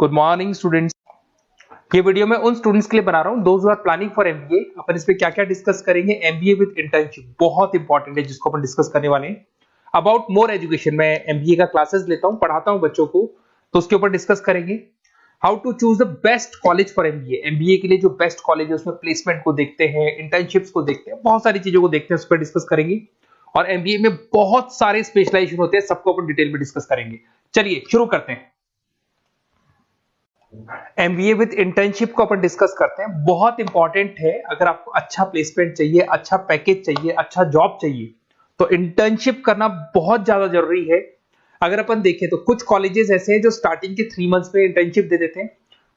Good morning students. ये video मैं उन स्टूडेंट्स के लिए बना रहा हूँ those who are planning for MBA. अपन इस पे क्या क्या डिस्कस करेंगे। एमबीए विद इंटर्नशिप बहुत इंपॉर्टेंट है जिसको अपन डिस्कस करने वाले हैं। अबाउट मोर एजुकेशन, मैं एमबीए का क्लासेस लेता हूँ, पढ़ाता हूँ बच्चों को, तो उसके ऊपर डिस्कस करेंगे। How to choose the best college for MBA. MBA के लिए जो बेस्ट कॉलेज है उसमें प्लेसमेंट को देखते हैं, इंटर्नशिप्स को देखते हैं, बहुत सारी चीजों को देखते हैं, उस पर डिस्कस करेंगे। और एमबीए में बहुत सारे स्पेशलाइजेशन होते हैं, सबको अपन डिटेल में डिस्कस करेंगे। चलिए शुरू करते हैं। एमबीए विद इंटर्नशिप को अपन डिस्कस करते हैं। बहुत इंपॉर्टेंट है, अगर आपको अच्छा प्लेसमेंट चाहिए, अच्छा पैकेज चाहिए, अच्छा जॉब चाहिए, तो इंटर्नशिप करना बहुत ज्यादा जरूरी है। अगर अपन देखें तो कुछ कॉलेजेस ऐसे हैं जो स्टार्टिंग के 3 मंथ्स में इंटर्नशिप दे देते हैं,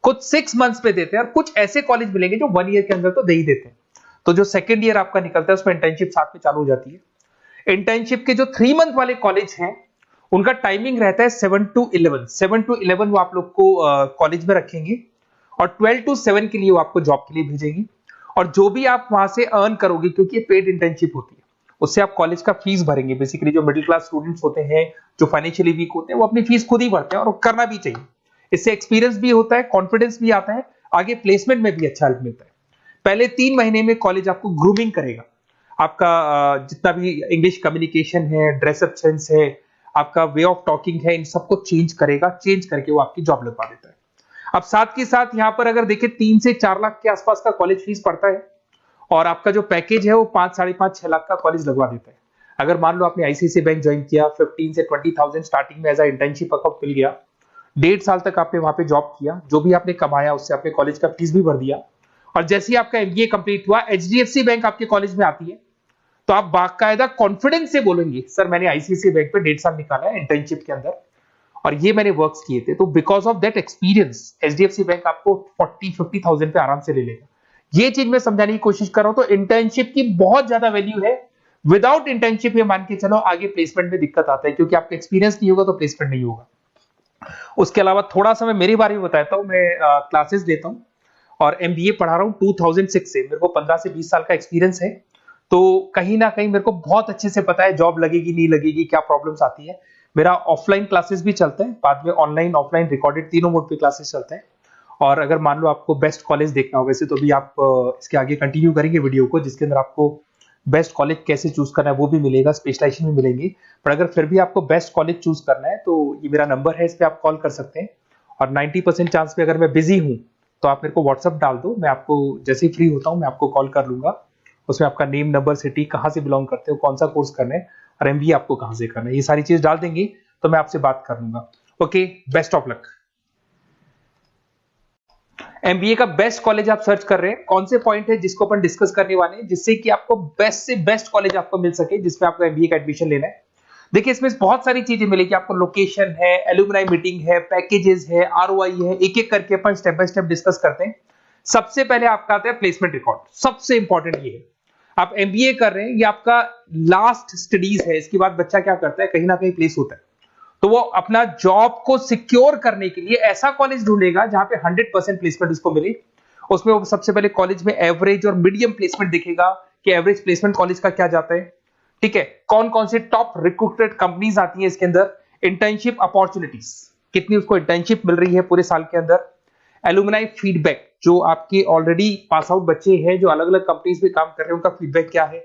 कुछ 6 मंथ्स पे देते हैं, और कुछ ऐसे कॉलेज मिलेंगे जो 1 ईयर के अंदर तो दे ही देते हैं। तो जो सेकेंड ईयर आपका निकलता है उसमें इंटर्नशिप साथ में चालू हो जाती है। इंटर्नशिप के जो 3 मंथ वाले कॉलेज हैं उनका टाइमिंग रहता है 7 to 11। 7 to 11 वो आप लोग को कॉलेज में रखेंगे, और 12 to 7 के लिए वो आपको जॉब के लिए भेजेंगी। और जो भी आप वहां से अर्न करोगे, क्योंकि ये पेड इंटर्नशिप होती है, उससे आप कॉलेज का फीस भरेंगे। बेसिकली जो मिडिल क्लास स्टूडेंट्स होते हैं, जो फाइनेंशियली वीक होते हैं, वो अपनी फीस खुद ही भरते हैं, और करना भी चाहिए। इससे एक्सपीरियंस भी होता है, कॉन्फिडेंस भी आता है, आगे प्लेसमेंट में भी अच्छा हेल्प मिलता है। पहले 3 महीने में कॉलेज आपको ग्रूमिंग करेगा। आपका जितना भी इंग्लिश कम्युनिकेशन है, ड्रेसअप सेंस है, आपका वे ऑफ टॉकिंग है, इन सबको चेंज करेगा। चेंज करके वो आपकी जॉब लगवा देता है। अब साथ के साथ यहां पर अगर देखें 3 से 4 लाख के आसपास का कॉलेज फीस पड़ता है, और आपका जो पैकेज है वो 5, 5.5, 6 लाख का कॉलेज लगवा देता है। अगर मान लो आपने आईसीआईसीआई बैंक ज्वाइन किया, 15 से 20,000 स्टार्टिंग में एज अ इंटर्नशिप अकाउंट मिल गया, 1.5 साल तक आपने वहां पे जॉब किया, जो भी आपने कमाया उससे आपने कॉलेज का फीस भी भर दिया, और जैसे ही आपका एमबीए कंप्लीट हुआ, एचडीएफसी बैंक आपके कॉलेज में आती है, तो आप बाकायदा कॉन्फिडेंस से बोलेंगे, सर मैंने आईसीआईसीआई बैंक पे 1.5 साल निकाला है इंटर्नशिप के अंदर, और ये मैंने वर्क्स किए थे, तो because of that experience HDFC bank आपको 40-50,000 पे आराम से ले लेगा। ये चीज मैं समझाने की कोशिश कर रहा हूं। तो इंटर्नशिप की बहुत ज्यादा वैल्यू है। विदाउट इंटर्नशिप ये मान के चलो आगे प्लेसमेंट में दिक्कत आता है, क्योंकि आपका एक्सपीरियंस नहीं होगा तो प्लेसमेंट नहीं होगा। उसके अलावा थोड़ा सा मैं मेरे बारे में बताता हूँ। मैं क्लासेस लेता हूँ और एमबीए पढ़ा रहा हूँ 2006 से। मेरे को 15 से 20 साल का एक्सपीरियंस है, तो कहीं ना कहीं मेरे को बहुत अच्छे से पता है जॉब लगेगी नहीं लगेगी, क्या प्रॉब्लम्स आती है। मेरा ऑफलाइन क्लासेस भी चलते हैं, बाद में ऑनलाइन ऑफलाइन रिकॉर्डेड तीनों मोड पे क्लासेस चलते हैं। और अगर मान लो आपको बेस्ट कॉलेज देखना हो, वैसे तो भी आप इसके आगे कंटिन्यू करेंगे वीडियो को, जिसके अंदर आपको बेस्ट कॉलेज कैसे चूज करना है वो भी मिलेगा, स्पेशलाइजेशन भी मिलेंगे। पर अगर फिर भी आपको बेस्ट कॉलेज चूज करना है तो ये मेरा नंबर है, इस पर आप कॉल कर सकते हैं। और 90% चांस पे अगर मैं बिजी हूँ तो आप मेरे को व्हाट्सअप डाल दो, मैं आपको जैसे ही फ्री होता हूँ मैं आपको कॉल कर लूंगा। उसमें आपका नेम, नंबर, सिटी, कहाँ से बिलोंग करते हो, कौन सा कोर्स करना है, और एमबीए आपको कहाँ से करना है, ये सारी चीज डाल देंगे तो मैं आपसे बात कर लूंगा। Okay, best of luck. MBA का बेस्ट कॉलेज आप सर्च कर रहे हैं, कौन से पॉइंट है जिसको अपन डिस्कस करने वाले हैं, जिससे कि आपको बेस्ट से बेस्ट कॉलेज आपको मिल सके जिसमें आपको एमबीए का एडमिशन लेना है। देखिए इसमें बहुत सारी चीजें मिलेगी आपको। लोकेशन है, एलुमनाई मीटिंग है, पैकेजेस है, आरओआई है, एक एक करके अपन स्टेप बाय स्टेप डिस्कस करते हैं। सबसे पहले आपका आता है प्लेसमेंट रिकॉर्ड। सबसे इंपॉर्टेंट ये है, आप एमबीए कर रहे हैं, ये आपका लास्ट स्टडीज है। इसके बाद बच्चा क्या करता है, कहीं ना कहीं प्लेस होता है, तो वो अपना जॉब को सिक्योर करने के लिए ऐसा कॉलेज ढूंढेगा जहां पे 100% प्लेसमेंट उसको मिले। उसमें वो सबसे पहले कॉलेज में एवरेज और मीडियम प्लेसमेंट देखेगा कि एवरेज प्लेसमेंट कॉलेज का क्या जाता है, ठीक है, कौन कौन से टॉप रिक्रूटेड कंपनीज आती हैं इसके अंदर, इंटर्नशिप अपॉर्चुनिटीज कितनी उसको इंटर्नशिप मिल रही है पूरे साल के अंदर, एलुमनाई फीडबैक, जो आपके ऑलरेडी पास आउट बच्चे हैं जो अलग अलग कंपनीज में काम कर रहे हैं उनका फीडबैक क्या है,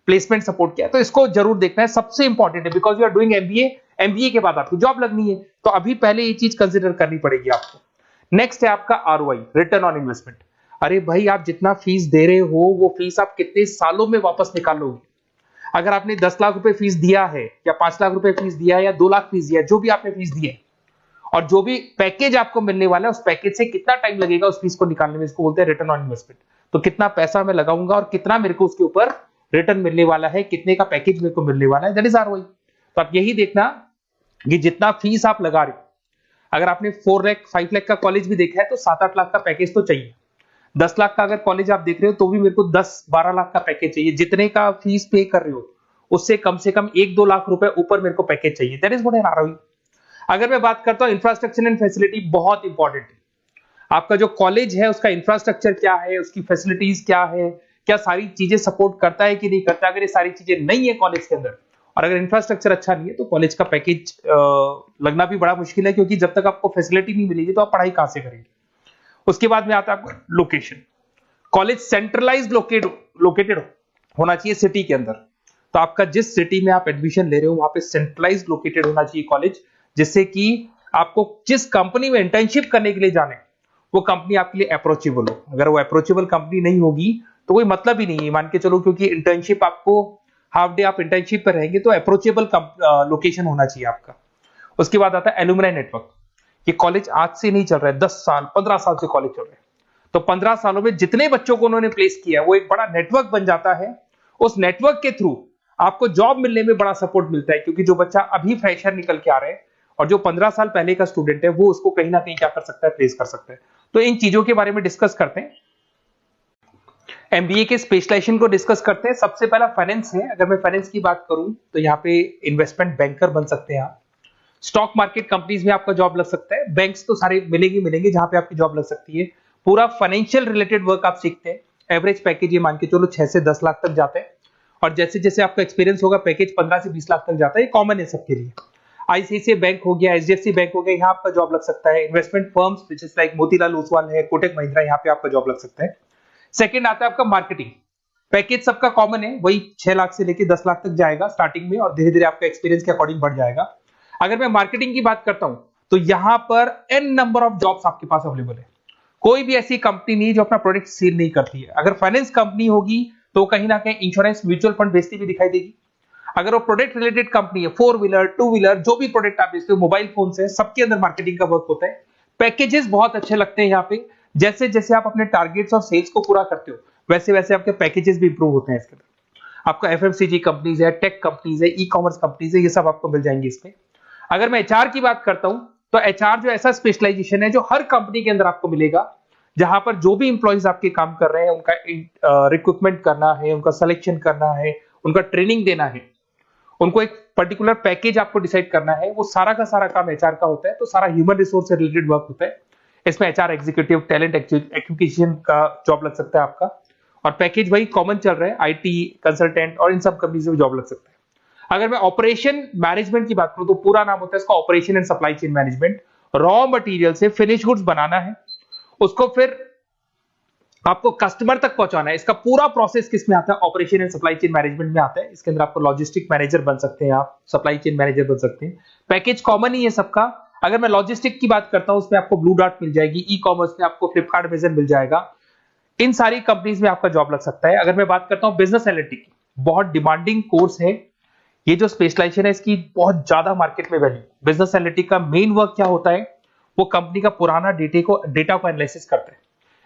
प्लेसमेंट सपोर्ट क्या है। तो इसको जरूर देखना है, सबसे इंपॉर्टेंट है, because you are doing MBA. MBA के बाद आपकी जॉब लगनी है, तो अभी पहले ये चीज कंसिडर करनी पड़ेगी आपको। नेक्स्ट है आपका आरओआई, रिटर्न ऑन इन्वेस्टमेंट। अरे भाई, आप जितना फीस दे रहे हो वो फीस आप कितने सालों में वापस निकालोगे। अगर आपने 10 लाख रुपए फीस दिया है, या 5 लाख रुपए फीस दिया है, या 2 लाख फीस दिया है, जो भी आपने फीस दी है, और जो भी पैकेज आपको मिलने वाला है उस पैकेज से कितना टाइम लगेगा उस फीस को निकालने में, इसको बोलते हैं रिटर्न ऑन इन्वेस्टमेंट। तो कितना पैसा मैं लगाऊंगा और कितना मेरे को उसके ऊपर रिटर्न मिलने वाला है, कितने का पैकेज मेरे को मिलने वाला है, दैट इज आरओआई। तो आप यही देखना कि जितना फीस आप लगा रहे हो, अगर आपने 4 लाख 5 लाख का कॉलेज भी देखा है तो 7-8 लाख का पैकेज तो चाहिए। 10 लाख का अगर कॉलेज आप देख रहे हो तो भी मेरे को 10-12 लाख का पैकेज चाहिए। जितने का फीस पे कर रहे हो उससे कम से कम 1-2 लाख रुपए ऊपर मेरे को पैकेज चाहिए, that is what an ROI. अगर मैं बात करता हूं इंफ्रास्ट्रक्चर एंड फैसिलिटी, बहुत इंपॉर्टेंट है। आपका जो कॉलेज है उसका इंफ्रास्ट्रक्चर क्या है, उसकी फैसिलिटीज क्या है, क्या सारी चीजें सपोर्ट करता है कि नहीं करता। अगर ये सारी चीजें नहीं है कॉलेज के अंदर और अगर इंफ्रास्ट्रक्चर अच्छा नहीं है तो कॉलेज का पैकेज लगना भी बड़ा मुश्किल है, क्योंकि जब तक आपको फैसिलिटी नहीं मिलेगी तो आप पढ़ाई कहां से करेंगे। उसके बाद में आता है आपका लोकेशन। कॉलेज सेंट्रलाइज लोकेटेड होना चाहिए सिटी के अंदर। तो आपका जिस सिटी में आप एडमिशन ले रहे हो वहां पे सेंट्रलाइज लोकेटेड होना चाहिए कॉलेज, जिससे कि आपको जिस कंपनी में इंटर्नशिप करने के लिए जाने वो कंपनी आपके लिए अप्रोचेबल हो। अगर वो अप्रोचेबल कंपनी नहीं होगी तो कोई मतलब ही नहीं है, मान के चलो, क्योंकि इंटर्नशिप आपको हाफ डे आप इंटर्नशिप पर रहेंगे तो अप्रोचेबल लोकेशन होना चाहिए आपका। उसके बाद आता है एलुमनाई नेटवर्क। ये कॉलेज आज से नहीं चल रहा है, 10 साल 15 साल से कॉलेज चल रहा है। तो 15 सालों में जितने बच्चों को उन्होंने प्लेस किया है वो एक बड़ा नेटवर्क बन जाता है। उस नेटवर्क के थ्रू आपको जॉब मिलने में बड़ा सपोर्ट मिलता है, क्योंकि जो बच्चा अभी फ्रेशर निकल के आ रहे हैं और जो 15 साल पहले का स्टूडेंट है वो उसको कहीं ना कहीं क्या कर सकता है, प्लेस कर सकता है। तो इन चीजों के बारे में डिस्कस करते हैं। एमबीए के स्पेशलाइजेशन को डिस्कस करते हैं। सबसे पहला फाइनेंस है। अगर मैं फाइनेंस की बात करूं तो यहाँ पे इन्वेस्टमेंट बैंकर बन सकते हैं आप। स्टॉक मार्केट कंपनीज में आपका जॉब लग सकता है। बैंक्स तो सारे मिलेंगे जहां पे आपकी जॉब लग सकती है। पूरा फाइनेंशियल रिलेटेड वर्क आप सीखते हैं। एवरेज पैकेज ये मान के चलो 6 से 10 लाख तक जाते हैं, और जैसे जैसे आपका एक्सपीरियंस होगा पैकेज 15 से 20 लाख तक जाता है। ये कॉमन है सबके लिए। आईसीआईसीआई बैंक हो गया, एचडीएफसी बैंक हो गया, यहाँ आपका जॉब लग सकता है। इन्वेस्टमेंट फर्म्स जैसे लाइक मोतीलाल ओसवाल है, कोटक महिंद्रा, यहाँ पे आपका जॉब लग सकता है। सेकंड आता है आपका मार्केटिंग। पैकेज सबका कॉमन है, वही 6 लाख से लेकर 10 लाख तक जाएगा स्टार्टिंग में, और धीरे धीरे आपका एक्सपीरियंस के अकॉर्डिंग बढ़ जाएगा। अगर मैं मार्केटिंग की बात करता हूं तो यहां पर एन नंबर ऑफ जॉब्स आपके पास अवेलेबल है। कोई भी ऐसी कंपनी नहीं जो अपना प्रोडक्ट सेल नहीं करती है। अगर फाइनेंस कंपनी होगी तो कहीं ना कहीं इंश्योरेंस म्यूचुअल फंड बेचती भी दिखाई देगी। अगर वो प्रोडक्ट रिलेटेड कंपनी है, 4 व्हीलर 2 व्हीलर जो भी प्रोडक्ट आप बेचते हो, मोबाइल फोन से, सबके अंदर मार्केटिंग का वर्क होता है। पैकेजेस बहुत अच्छे लगते हैं यहाँ पे। जैसे जैसे आप अपने टारगेट्स और सेल्स को पूरा करते हो वैसे वैसे आपके पैकेजेस भी इंप्रूव होते हैं। इसके अंदर आपका एफएमसीजी कंपनीज है, टेक कंपनीज है, ई कॉमर्स कंपनीज है, ये सब आपको मिल जाएंगे इसमें। अगर मैं एचआर की बात करता हूं तो एचआर जो ऐसा स्पेशलाइजेशन है जो हर कंपनी के अंदर आपको मिलेगा, जहां पर जो भी इंप्लॉइज आपके काम कर रहे हैं उनका रिक्रूटमेंट करना है, उनका सिलेक्शन करना है, उनका ट्रेनिंग देना है, उनको एक पर्टिकुलर पैकेज आपको डिसाइड करना है, वो सारा का सारा काम एचआर का होता है। तो सारा ह्यूमन रिसोर्स से रिलेटेड वर्क होता है। इसमें एचआर एग्जीक्यूटिव, टैलेंट एक्विजिशन का जॉब लग सकता है आपका, और पैकेज वही कॉमन चल रहा है, आईटी कंसल्टेंट और इन सब कंपनीज में जॉब लग सकता है। अगर मैं ऑपरेशन मैनेजमेंट की बात करूं तो पूरा नाम होता है इसका operation and supply chain management. Raw material से फिनिश गुड्स बनाना है, उसको फिर आपको कस्टमर तक पहुंचाना है। इसका पूरा प्रोसेस किस में आता है, operation and supply chain management में आता है। इसके अंदर आपको लॉजिस्टिक मैनेजर बन सकते हैं, आप सप्लाई चेन मैनेजर बन सकते हैं। पैकेज कॉमन ही है सबका। अगर मैं लॉजिस्टिक की बात करता हूं उसमें आपको ब्लू डॉट मिल जाएगी, ई कॉमर्स में आपको फ्लिपकार्ट अमेज़न मिल जाएगा। इन सारी कंपनीज में आपका जॉब लग सकता है। अगर मैं बात करता हूं बिजनेस एनालिटिक्स, बहुत डिमांडिंग कोर्स है ये जो स्पेशलाइजेशन है, इसकी बहुत ज्यादा मार्केट में वैल्यू। बिजनेस एनालिटिक्स का मेन वर्क क्या होता है, वो कंपनी का पुराना डेटा को एनालिसिस करते हैं।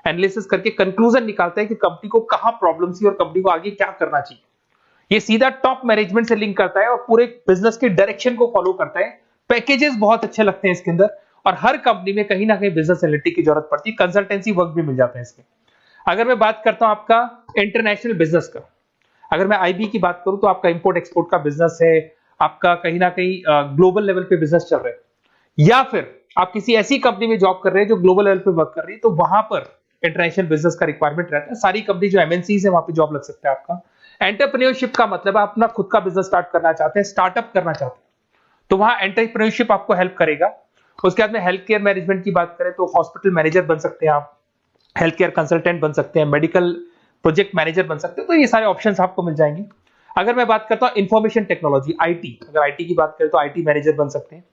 एनालिसिस करके कंक्लूजन निकालता है कि कंपनी को कहां प्रॉब्लम थी और कंपनी को आगे क्या करना चाहिए। ये सीधा टॉप मैनेजमेंट से लिंक करता है और पूरे बिजनेस के डायरेक्शन को फॉलो करता है। पैकेजेस बहुत अच्छे लगते हैं इसके अंदर, और हर कंपनी में कहीं ना कहीं बिजनेस एनालिटिक्स की जरूरत पड़ती है। कंसल्टेंसी वर्क भी मिल जाता है इसमें। अगर मैं बात करता हूं आपका इंटरनेशनल बिजनेस का, अगर मैं आईबी की बात करूं तो आपका इंपोर्ट एक्सपोर्ट का बिजनेस है, आपका कहीं ना कहीं ग्लोबल लेवल पे बिजनेस चल रहा है, या फिर आप किसी ऐसी कंपनी में जॉब कर रहे हैं जो ग्लोबल लेवल पे वर्क कर रही है, तो वहां पर इंटरनेशनल बिजनेस का रिक्वायरमेंट रहता है। सारी कंपनी जो एमएनसीज है वहां पे जॉब लग सकता है आपका। एंटरप्रेन्योरशिप का मतलब आप अपना खुद का बिजनेस स्टार्ट करना चाहते हैं, स्टार्टअप करना चाहते हैं, तो वहां एंटरप्रेन्योरशिप आपको हेल्प करेगा। उसके बाद में हेल्थ केयर मैनेजमेंट की बात करें तो हॉस्पिटल मैनेजर बन सकते हैं आप, हेल्थ केयर कंसल्टेंट बन सकते हैं, मेडिकल प्रोजेक्ट मैनेजर बन सकते हैं। तो ये सारे ऑप्शंस आपको मिल जाएंगे। अगर मैं बात करता हूं इंफॉर्मेशन टेक्नोलॉजी, आईटी, अगर आईटी की बात करें तो आईटी मैनेजर बन सकते हैं।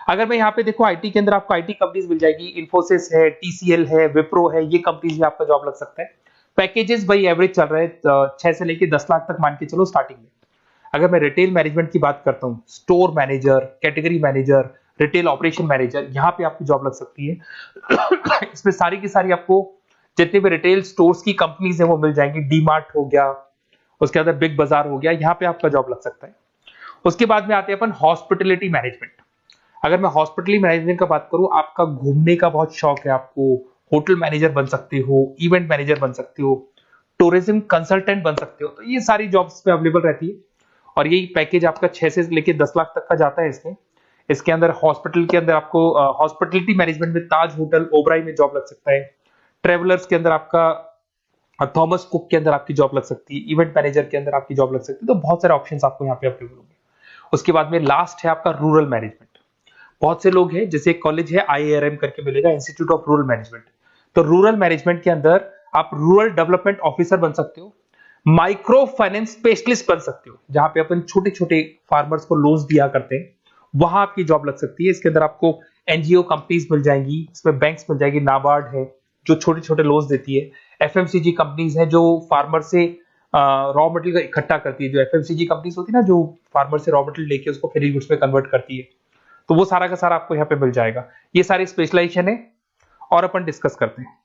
अगर मैं यहाँ पे देखो आईटी के अंदर आपको आईटी कंपनीज मिल जाएगी, इन्फोसिस है, टीसीएल है, विप्रो है, ये कंपनीज में आपका जॉब लग सकता है। पैकेजेस भाई एवरेज चल रहे हैं 6 से लेकर 10 लाख तक मान के चलो स्टार्टिंग में। अगर मैं रिटेल मैनेजमेंट की बात करता हूँ, store manager, category manager, retail operation manager, यहाँ पे आपकी जॉब लग सकती है। इसमें सारी की सारी आपको जितने भी रिटेल स्टोर्स की कंपनीज है वो मिल जाएंगी। डीमार्ट हो गया, उसके अंदर बिग बाजार हो गया, यहाँ पे आपका जॉब लग सकता है। उसके बाद में आते हैं अपन हॉस्पिटलिटी मैनेजमेंट। अगर मैं हॉस्पिटलिटी मैनेजमेंट का बात करूं, आपका घूमने का बहुत शौक है, आपको होटल मैनेजर बन सकते हो, इवेंट मैनेजर बन सकते हो, टूरिज्म कंसल्टेंट बन सकते हो, तो ये सारी जॉब्स पे अवेलेबल रहती है। और यही पैकेज आपका 6 से लेकर 10 लाख तक का जाता है इसमें। इसके अंदर हॉस्पिटल के अंदर आपको हॉस्पिटलिटी मैनेजमेंट में ताज होटल, ओबराई में जॉब लग सकता है। ट्रेवलर्स के अंदर आपका थॉमस कुक के अंदर आपकी जॉब लग सकती है। इवेंट मैनेजर के अंदर आपकी जॉब लग सकती है। तो बहुत सारे ऑप्शंस आपको यहाँ पे अवेलेबल होंगे। उसके बाद में लास्ट है आपका रूरल मैनेजमेंट। बहुत से लोग हैं, जैसे एक कॉलेज है IIRM करके मिलेगा, इंस्टीट्यूट ऑफ रूरल मैनेजमेंट। तो रूरल मैनेजमेंट के अंदर आप रूरल डेवलपमेंट ऑफिसर बन सकते हो, माइक्रो फाइनेंस स्पेशलिस्ट बन सकते हो, जहां पे अपन छोटे छोटे फार्मर्स को लोन्स दिया करते हैं, वहां आपकी जॉब लग सकती है। इसके अंदर आपको एनजीओ कंपनीज मिल जाएंगी, इसमें बैंक्स मिल जाएगी, नाबार्ड है जो छोटे छोटे लोन्स देती है, एफएमसीजी कंपनीज है जो फार्मर से रॉ मटेरियल का इकट्ठा करती है, जो एफएमसीजी कंपनीज होती है ना, जो फार्मर से रॉ मटेरियल लेके उसको फिनिश गुड्स में कन्वर्ट करती है, तो वो सारा का सारा आपको यहाँ पे मिल जाएगा। ये सारी स्पेशलाइजेशन है और अपन डिस्कस करते हैं।